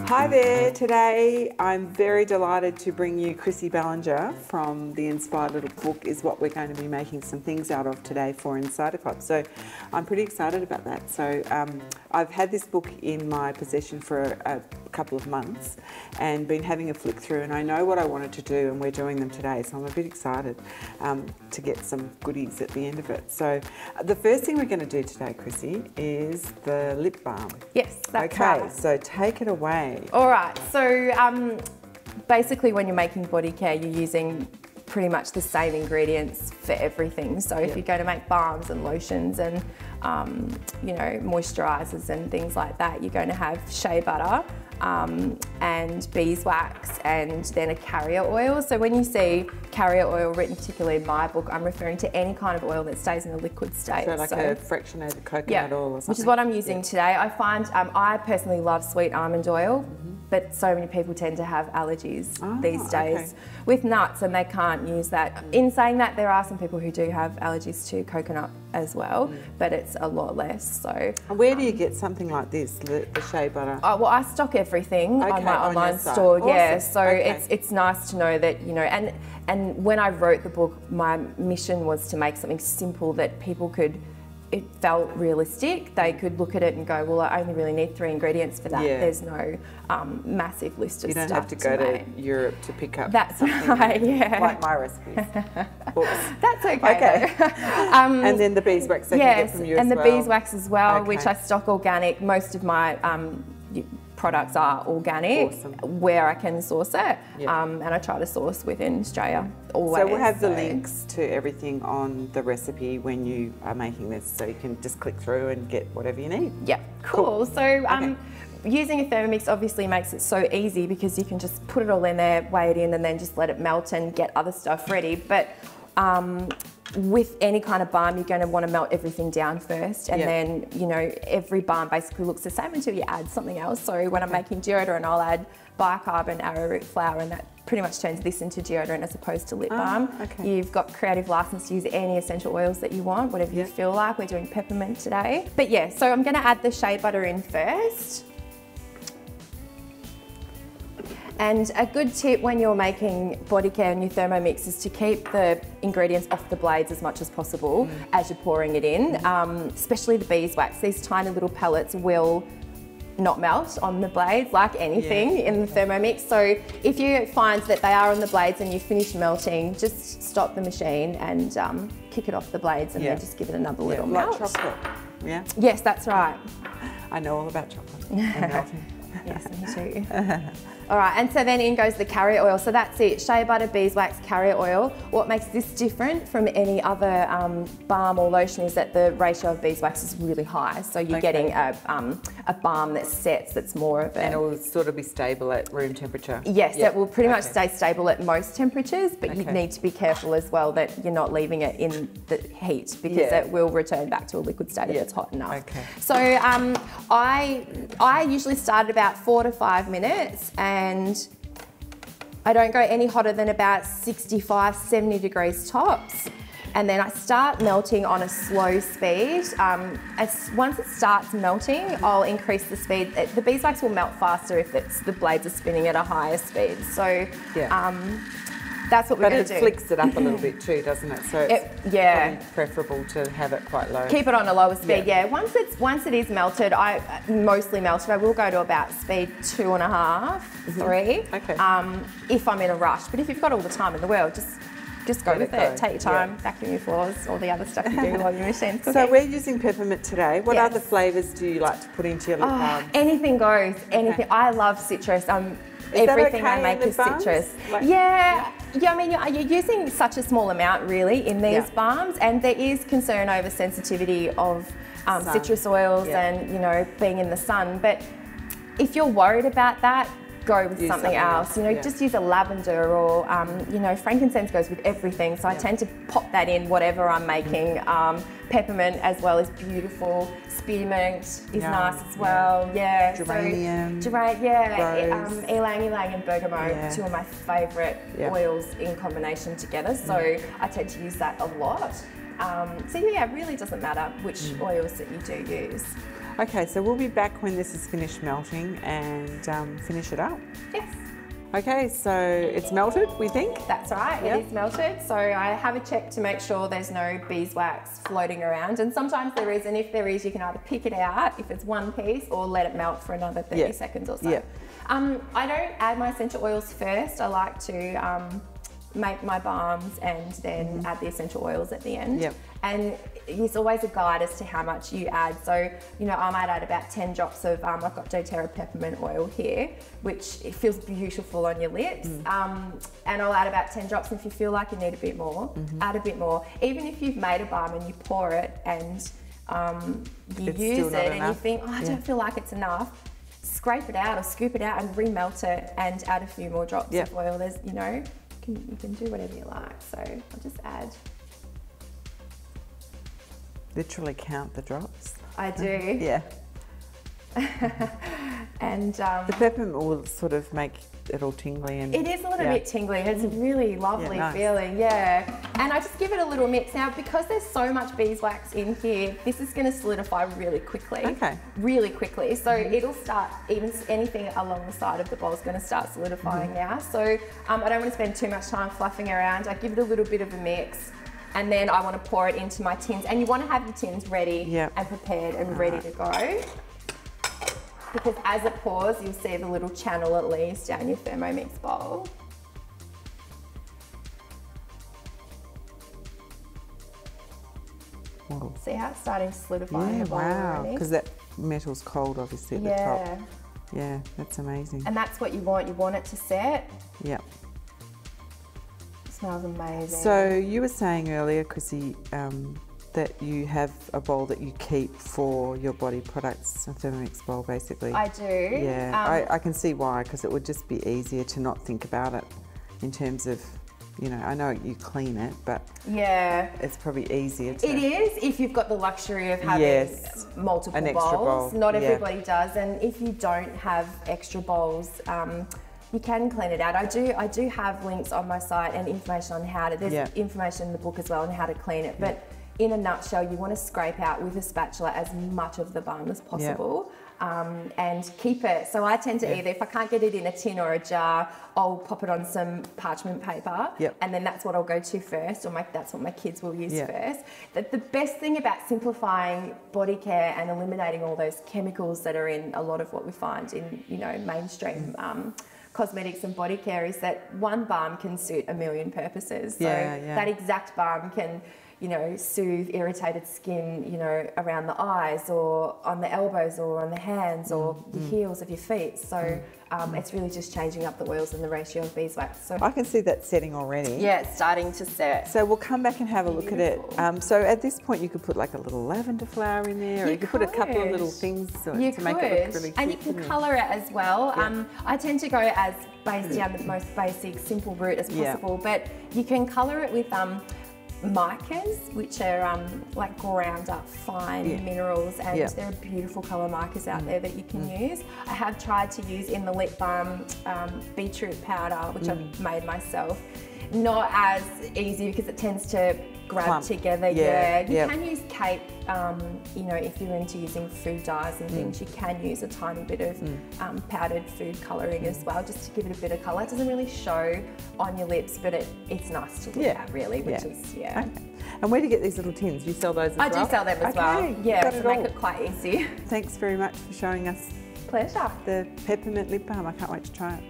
Hi there, today I'm very delighted to bring you Chrissy Ballinger from the Inspired Little Book is what we're going to be making some things out of today for Insider Club. So I'm pretty excited about that. So I've had this book in my possession for a couple of months and been having a flick through, and I know what I wanted to do and we're doing them today, so I'm a bit excited to get some goodies at the end of it. So the first thing we're going to do today, Chrissy, is the lip balm. Yes, that's right. Okay, so take it away. All right, so basically when you're making body care, you're using pretty much the same ingredients for everything. So if you're going to make balms and lotions and you know, moisturisers and things like that, you're going to have shea butter and beeswax and then a carrier oil. So when you see carrier oil written particularly in my book, I'm referring to any kind of oil that stays in a liquid state. So like a fractionated coconut oil or something? Which is what I'm using today. I find I personally love sweet almond oil, but so many people tend to have allergies these days with nuts and they can't use that. In saying that, there are some people who do have allergies to coconut as well, but it's a lot less. So where do you get something like this, the shea butter? Well, I stock everything on my online store. Awesome. Yeah, so it's nice to know that, you know, and when I wrote the book, my mission was to make something simple that people could, it felt realistic. They could look at it and go, well, I only really need 3 ingredients for that. Yeah. There's no massive list of stuff. You don't have to go to Europe to pick up That's something right, yeah. like my recipes. Oops. That's okay. And then the beeswax I can get from you as well. And the beeswax as well, which I stock organic. Most of my products are organic where I can source it, and I try to source within Australia always. So we'll have the links to everything on the recipe when you are making this, so you can just click through and get whatever you need. Yeah, cool. So using a Thermomix obviously makes it so easy because you can just put it all in there, weigh it in, and then just let it melt and get other stuff ready. But with any kind of balm, you're going to want to melt everything down first, and then, you know, every balm basically looks the same until you add something else. So when I'm making deodorant, I'll add bicarb and arrowroot flour, and that pretty much turns this into deodorant as opposed to lip balm. You've got creative license to use any essential oils that you want, whatever you feel like. We're doing peppermint today. But yeah, so I'm going to add the shea butter in first. And a good tip when you're making body care in your Thermomix is to keep the ingredients off the blades as much as possible as you're pouring it in, especially the beeswax. These tiny little pellets will not melt on the blades like anything in the Thermomix. So if you find that they are on the blades and you finish melting, just stop the machine and kick it off the blades and then just give it another little melt. Like chocolate, Yes, that's right. I know all about chocolate and melting. Yes, me too. All right, and so then in goes the carrier oil. So that's it, shea butter, beeswax, carrier oil. What makes this different from any other balm or lotion is that the ratio of beeswax is really high. So you're getting a balm that sets, that's more of a... And it will sort of be stable at room temperature. Yes, it will pretty much stay stable at most temperatures, but you need to be careful as well that you're not leaving it in the heat because it will return back to a liquid state if it's hot enough. So I usually start at about 4 to 5 minutes, and I don't go any hotter than about 65, 70 degrees tops. And then I start melting on a slow speed. Once it starts melting, I'll increase the speed. The beeswax will melt faster if the blades are spinning at a higher speed. So that's what we're going to do. But it flicks it up a little bit too, doesn't it? So it's probably preferable to have it quite low. Keep it on a lower speed, Once it is melted, mostly melted, I will go to about speed 2.5, 3, if I'm in a rush. But if you've got all the time in the world, just go with it. Take your time, vacuum your floors, all the other stuff you do while your machine's cooking. So we're using peppermint today. What other flavours do you like to put into your lip balm? Anything goes, anything. I love citrus. Everything I make is citrus. I mean, you're using such a small amount really in these balms, and there is concern over sensitivity of citrus oils and, you know, being in the sun. But if you're worried about that, go with something else. You know, just use a lavender or, you know, frankincense goes with everything. So I tend to pop that in whatever I'm making. Peppermint as well is beautiful. Spearmint is nice as well. Geranium. So, ylang ylang and bergamot, 2 of my favourite oils in combination together. So I tend to use that a lot. So yeah, it really doesn't matter which oils that you do use. Okay, so we'll be back when this is finished melting and finish it up. Yes. Okay, so it's melted, we think? That's right, Yep. It is melted. So I have a check to make sure there's no beeswax floating around. And sometimes there is, and if there is, you can either pick it out if it's one piece or let it melt for another 30 seconds or so. Yep. I don't add my essential oils first. I like to make my balms and then add the essential oils at the end. Yep. And there's always a guide as to how much you add. So, you know, I might add about 10 drops of, I've got doTERRA peppermint oil here, which it feels beautiful on your lips. And I'll add about 10 drops. And if you feel like you need a bit more, add a bit more. Even if you've made a balm and you pour it and you use it and you think, oh, I don't feel like it's enough, scrape it out or scoop it out and remelt it and add a few more drops of oil. There's, you know, you can do whatever you like. So I'll just add. Literally count the drops. I do. Yeah. And the peppermint will sort of make it all tingly. And it is a little bit tingly. It's a really lovely feeling, And I just give it a little mix. Now, because there's so much beeswax in here, this is going to solidify really quickly. Okay. Really quickly. So it'll start, even anything along the side of the bowl is going to start solidifying now. So I don't want to spend too much time fluffing around. I give it a little bit of a mix. And then I want to pour it into my tins. And you want to have your tins ready and prepared and ready to go. Because as it pours, you'll see the little channel it leaves down your Thermomix bowl. Whoa. See how it's starting to solidify in the bowl already? Because that metal's cold, obviously, at the top. Yeah, that's amazing. And that's what you want. You want it to set. Yep. Smells amazing. So you were saying earlier, Chrissy, that you have a bowl that you keep for your body products, a Thermomix bowl basically. I do. Yeah, I can see why, because it would just be easier to not think about it in terms of, you know, I know you clean it, but it's probably easier to... It is if you've got the luxury of having multiple bowls. Not everybody does, and if you don't have extra bowls, you can clean it out. I do have links on my site and information on how to, there's information in the book as well on how to clean it, but in a nutshell, you want to scrape out with a spatula as much of the balm as possible and keep it. So I tend to either, if I can't get it in a tin or a jar, I'll pop it on some parchment paper and then that's what I'll go to first, or that's what my kids will use first. The best thing about simplifying body care and eliminating all those chemicals that are in a lot of what we find in, you know, mainstream cosmetics and body care is that one balm can suit a million purposes. So that exact balm can, you know, soothe irritated skin, you know, around the eyes or on the elbows or on the hands or the heels of your feet. So it's really just changing up the oils and the ratio of beeswax. So I can see that setting already. Yeah, it's starting to set. So we'll come back and have a look at it. So at this point you could put like a little lavender flower in there, or you could put a couple of little things to make it look really cute. And you can colour it as well. I tend to go as down the most basic, simple route as possible, but you can colour it with micas, which are like ground up fine minerals, and there are beautiful colour markers out there that you can use. I have tried to use in the lip balm beetroot powder, which I've made myself. Not as easy because it tends to grab together. You can use Cape, you know, if you're into using food dyes and things, you can use a tiny bit of powdered food colouring as well, just to give it a bit of colour. It doesn't really show on your lips, but it's nice to look at, really, which is, Okay. And where do you get these little tins? You sell those as well? I do sell them as well. Yeah, to make it quite easy. Thanks very much for showing us Pleasure. the peppermint lip balm. I can't wait to try it.